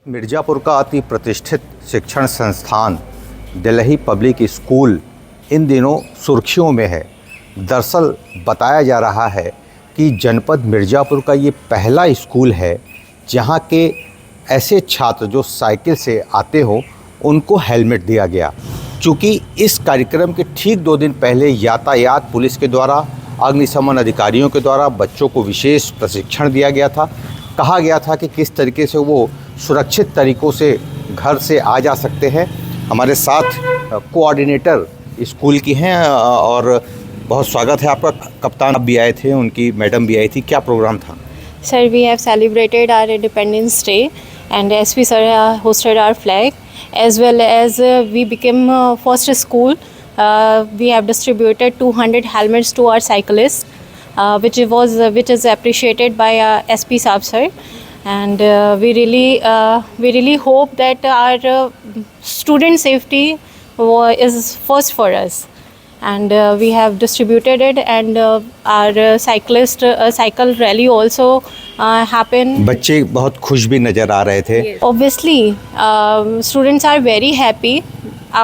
मिर्ज़ापुर का अति प्रतिष्ठित शिक्षण संस्थान दिल्ली पब्लिक स्कूल इन दिनों सुर्खियों में है। दरअसल बताया जा रहा है कि जनपद मिर्ज़ापुर का ये पहला स्कूल है जहां के ऐसे छात्र जो साइकिल से आते हो उनको हेलमेट दिया गया। चूँकि इस कार्यक्रम के ठीक 2 दिन पहले यातायात पुलिस के द्वारा, अग्निशमन अधिकारियों के द्वारा बच्चों को विशेष प्रशिक्षण दिया गया था। कहा गया था कि किस तरीके से वो सुरक्षित तरीक़ों से घर से आ जा सकते हैं। हमारे साथ कोऑर्डिनेटर स्कूल की हैं और बहुत स्वागत है आपका। कप्तान आप भी आए थे, उनकी मैडम भी आई थी, क्या प्रोग्राम था? Sir, we have celebrated our Independence Day and SP sir hosted our flag, as well as we became first school. We have distributed 200 helmets to our cyclists, which is appreciated by SP Saab sir, and we really hope that our student safety is first for us. And we have distributed it, and our cycle rally also happened. बच्चे बहुत खुश भी नज़र आ रहे थे। Obviously, students are very happy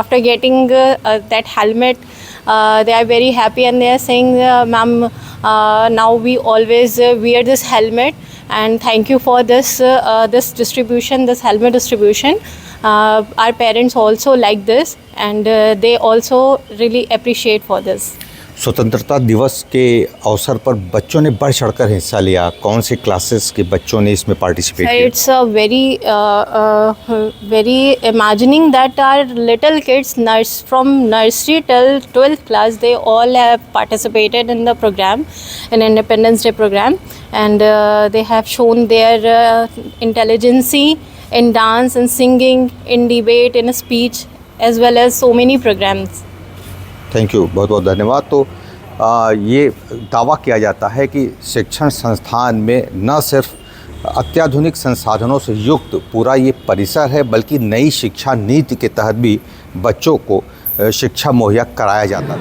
after getting that helmet. They are very happy and they are saying, "Ma'am, now we always wear this helmet, and thank you for this distribution, this helmet distribution." Our parents also like this, and they also really appreciate for this. स्वतंत्रता दिवस के अवसर पर बच्चों ने बढ़ चढ़कर हिस्सा लिया। कौन से क्लासेस के बच्चों ने इसमें पार्टिसिपेट किया? It's a very imagining that our little kids from nursery till 12th class, they all have participated in the program, in Independence Day program, and they have shown their intelligence in dance and singing, in debate, in speech, as well as so many programs. Thank you, बहुत बहुत धन्यवाद। तो ये दावा किया जाता है कि शिक्षण संस्थान में न सिर्फ अत्याधुनिक संसाधनों से युक्त पूरा ये परिसर है, बल्कि नई शिक्षा नीति के तहत भी बच्चों को शिक्षा मुहैया कराया जाता है।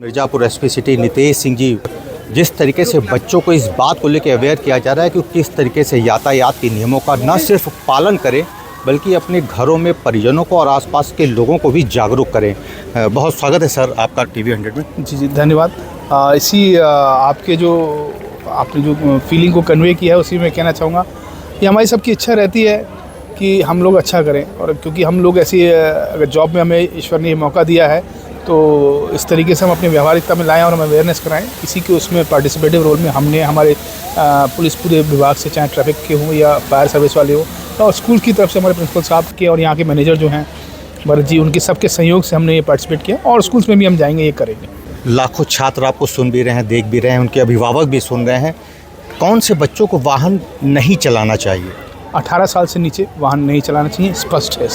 मिर्ज़ापुर एसपी सिटी नितेश सिंह जी, जिस तरीके से बच्चों को इस बात को लेकर अवेयर किया जा रहा है कि किस तरीके से यातायात के नियमों का न सिर्फ पालन करें, बल्कि अपने घरों में परिजनों को और आसपास के लोगों को भी जागरूक करें। बहुत स्वागत है सर आपका टीवी 100 में। जी धन्यवाद। आपने जो फीलिंग को कन्वे किया है उसी में कहना चाहूँगा कि हमारी सबकी इच्छा रहती है कि हम लोग अच्छा करें, और क्योंकि हम लोग ऐसी अगर जॉब में हमें ईश्वर ने मौका दिया है तो इस तरीके से हम अपनी व्यवहारिकता में लाएं और हम अवेयरनेस कराएं। इसी के उसमें पार्टिसिपेटिव रोल में हमने हमारे पुलिस पूरे विभाग से, चाहे ट्रैफिक के हों या फायर सर्विस वाले हो, और स्कूल की तरफ से हमारे प्रिंसिपल साहब के और यहाँ के मैनेजर जो हैं भरत जी, उनके सबके सहयोग से हमने ये पार्टिसिपेट किया, और स्कूल्स में भी हम जाएंगे, ये करेंगे। लाखों छात्र आपको सुन भी रहे हैं, देख भी रहे हैं, उनके अभिभावक भी सुन रहे हैं। कौन से बच्चों को वाहन नहीं चलाना चाहिए? 18 साल से नीचे वाहन नहीं चलाना चाहिए, स्पष्ट है।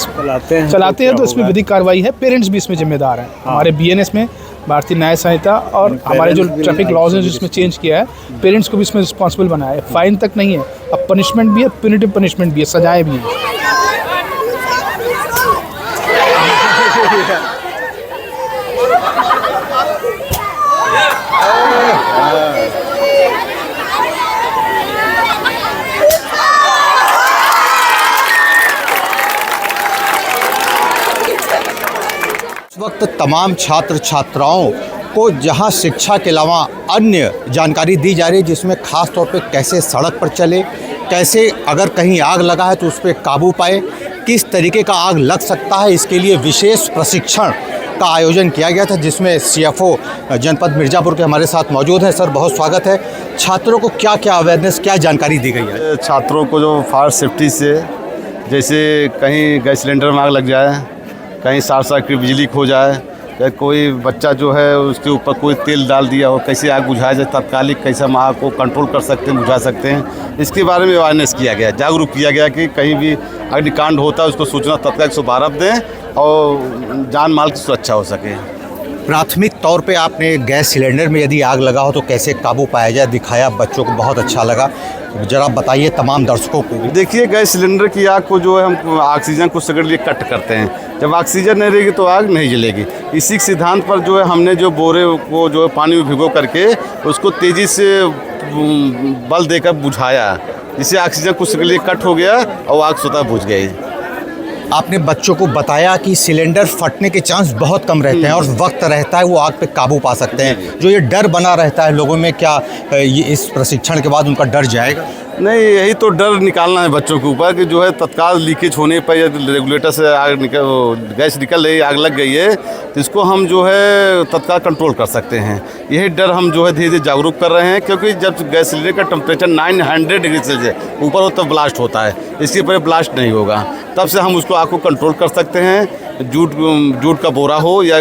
चलाते हैं तो इसमें विधिक कार्रवाई है। पेरेंट्स भी इसमें जिम्मेदार हैं। हमारे BNS में भारतीय न्याय संहिता और हमारे जो ट्रैफिक लॉज हैं जिसमें चेंज किया है, पेरेंट्स को भी इसमें रिस्पॉन्सिबल बनाया है। फाइन तक नहीं है, अब पनिशमेंट भी है, प्यूनिटिव पनिशमेंट भी है, सजाएं भी हैं। इस वक्त तमाम छात्र छात्राओं को जहां शिक्षा के अलावा अन्य जानकारी दी जा रही है, जिसमें ख़ास तौर पे कैसे सड़क पर चले, कैसे अगर कहीं आग लगा है तो उस पर काबू पाए, किस तरीके का आग लग सकता है, इसके लिए विशेष प्रशिक्षण का आयोजन किया गया था, जिसमें CFO जनपद मिर्ज़ापुर के हमारे साथ मौजूद हैं। सर बहुत स्वागत है। छात्रों को क्या क्या अवेयरनेस, क्या जानकारी दी गई है? छात्रों को जो फायर सेफ्टी से, जैसे कहीं गैस सिलेंडर में आग लग जाए, कहीं शॉर्ट सर्किट बिजली खो जाए, या कोई बच्चा जो है उसके ऊपर कोई तेल डाल दिया हो, कैसे आग बुझाया जाए, तात्कालिक कैसे हम आग को कंट्रोल कर सकते हैं, बुझा सकते हैं, इसके बारे में अवेयरनेस किया गया, जागरूक किया गया कि कहीं भी अग्निकांड होता है उसको सूचना तत्काल 112 दें और जान माल की सुरक्षा हो सके। प्राथमिक तौर पे आपने गैस सिलेंडर में यदि आग लगा हो तो कैसे काबू पाया जाए दिखाया, बच्चों को बहुत अच्छा लगा। ज़रा बताइए तमाम दर्शकों को। देखिए, गैस सिलेंडर की आग को जो है हम ऑक्सीजन कुछ सेकंड लिए कट करते हैं। जब ऑक्सीजन नहीं रहेगी तो आग नहीं जलेगी। इसी सिद्धांत पर जो है हमने जो बोरे को जो है पानी में भिगो करके उसको तेज़ी से बल देकर बुझाया, जिससे ऑक्सीजन कुछ सेकंड लिए कट हो गया और आग स्वतः बुझ गई। आपने बच्चों को बताया कि सिलेंडर फटने के चांस बहुत कम रहते हैं और वक्त रहता है वो आग पे काबू पा सकते हैं। जो ये डर बना रहता है लोगों में, क्या ये इस प्रशिक्षण के बाद उनका डर जाएगा? नहीं, यही तो डर निकालना है बच्चों के ऊपर कि जो है तत्काल लीकेज होने पर या रेगुलेटर से आग गैस निकल रही, आग लग गई है, तो इसको हम जो है तत्काल कंट्रोल कर सकते हैं। यही डर हम जो है धीरे धीरे जागरूक कर रहे हैं, क्योंकि जब गैस सिलेंडर का टेम्परेचर 900 डिग्री सेल्सियस ऊपर हो तब ब्लास्ट होता है, इसके पहले ब्लास्ट नहीं होगा। तब से हम उसको आग को कंट्रोल कर सकते हैं। जूट का बोरा हो या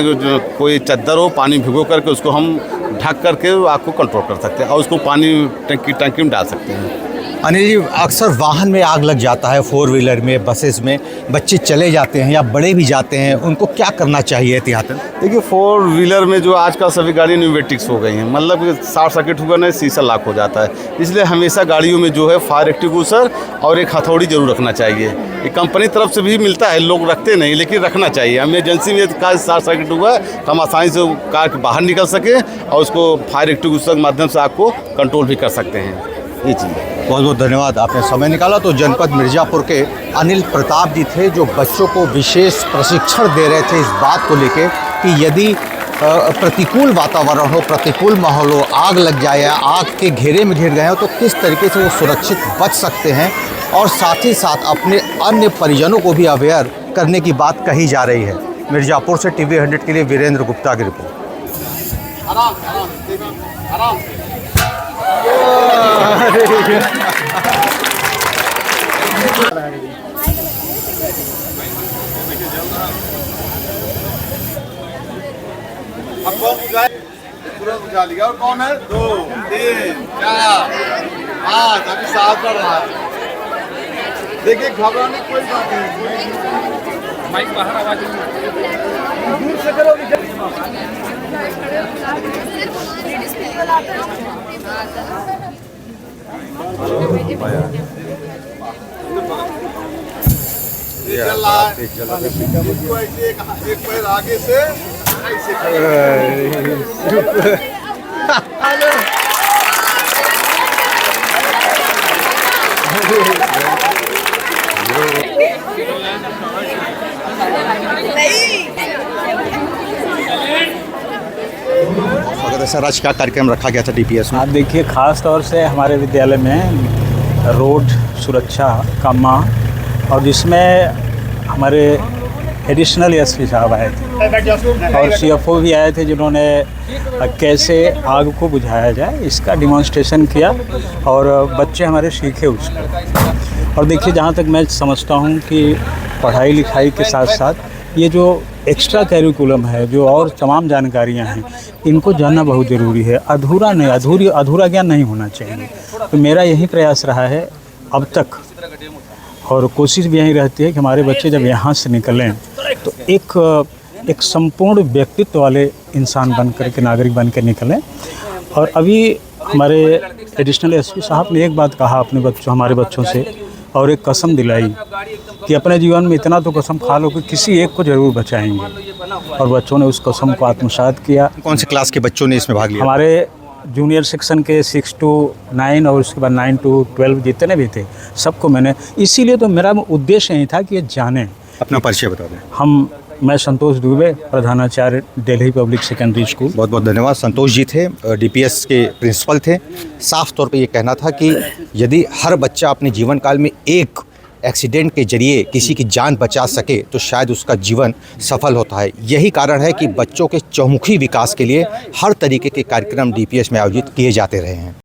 कोई चद्दर हो, पानी भिगो करके उसको हम ढक करके आग को कंट्रोल कर सकते हैं और उसको पानी टंकी में डाल सकते हैं। अनिल जी, अक्सर वाहन में आग लग जाता है, 4 व्हीलर में, बसेस में, बच्चे चले जाते हैं या बड़े भी जाते हैं, उनको क्या करना चाहिए एहतियातन? देखिए, 4 व्हीलर में जो आजकल सभी गाड़ी न्यूमेटिक्स हो गई हैं, मतलब शॉर्ट सर्किट हुआ नहीं, शीशा लॉक हो जाता है। इसलिए हमेशा गाड़ियों में जो है फायर एक्सटिंग्विशर और एक हथौड़ी जरूर रखना चाहिए। ये कंपनी तरफ से भी मिलता है, लोग रखते नहीं, लेकिन रखना चाहिए। इमरजेंसी में कार शॉर्ट सर्किट हुआ तो हम आसानी से कार के बाहर निकल सके और उसको फायर एक्सटिंग्विशर के माध्यम से आग को कंट्रोल भी कर सकते हैं। ये चीज़ है। बहुत बहुत धन्यवाद, आपने समय निकाला। तो जनपद मिर्ज़ापुर के अनिल प्रताप जी थे जो बच्चों को विशेष प्रशिक्षण दे रहे थे इस बात को लेकर कि यदि प्रतिकूल वातावरण हो, प्रतिकूल माहौल हो, आग लग जाए या आग के घेरे में घिर गए हो तो किस तरीके से वो सुरक्षित बच सकते हैं, और साथ ही साथ अपने अन्य परिजनों को भी अवेयर करने की बात कही जा रही है। मिर्ज़ापुर से TV 100 के लिए वीरेंद्र गुप्ता की रिपोर्ट। अब कौन बुझाए? तुरंत बुझा लिया। और कौन है? 2 3 4 5 अभी 7 बढ़ रहा है। देखिए, घबराने की कोई बात नहीं। माइक बाहर आवाज दूर से करो। चल रहा है। इसको ऐसे एक पैर आगे से ऐसे सर, आज क्या कार्यक्रम रखा गया था DPS में? आप देखिए, ख़ास तौर से हमारे विद्यालय में रोड सुरक्षा का माह, और जिसमें हमारे एडिशनल एसपी साहब आए थे और CFO भी आए थे, जिन्होंने कैसे आग को बुझाया जाए इसका डिमॉन्स्ट्रेशन किया और बच्चे हमारे सीखे उसको। और देखिए, जहाँ तक मैं समझता हूँ कि पढ़ाई लिखाई के साथ साथ ये जो एक्स्ट्रा करिकुलम है, जो और तमाम जानकारियाँ हैं, इनको जानना बहुत ज़रूरी है। अधूरा ज्ञान नहीं होना चाहिए। तो मेरा यही प्रयास रहा है अब तक, और कोशिश भी यही रहती है कि हमारे बच्चे जब यहाँ से निकलें तो एक संपूर्ण व्यक्तित्व वाले इंसान बन कर के, नागरिक बन कर निकलें। और अभी हमारे एडिशनल एसपी साहब ने एक बात कहा हमारे बच्चों से, और एक कसम दिलाई कि अपने जीवन में इतना तो कसम खा लो कि किसी एक को ज़रूर बचाएंगे। और बच्चों ने उस कसम को आत्मसात किया। कौन से क्लास के बच्चों ने इसमें भाग लिया? हमारे जूनियर सेक्शन के 6 to 9 और उसके बाद 9 to 12 जितने भी थे, सबको मैंने, इसीलिए तो मेरा उद्देश्य यही था कि ये जानें। अपना परिचय बता दें। मैं संतोष दुबे, प्रधानाचार्य दिल्ली पब्लिक सेकेंडरी स्कूल। बहुत बहुत धन्यवाद। संतोष जी थे, DPS के प्रिंसिपल थे। साफ तौर पे ये कहना था कि यदि हर बच्चा अपने जीवन काल में एक एक्सीडेंट के जरिए किसी की जान बचा सके तो शायद उसका जीवन सफल होता है। यही कारण है कि बच्चों के चहुमुखी विकास के लिए हर तरीके के कार्यक्रम DPS में आयोजित किए जाते रहे हैं।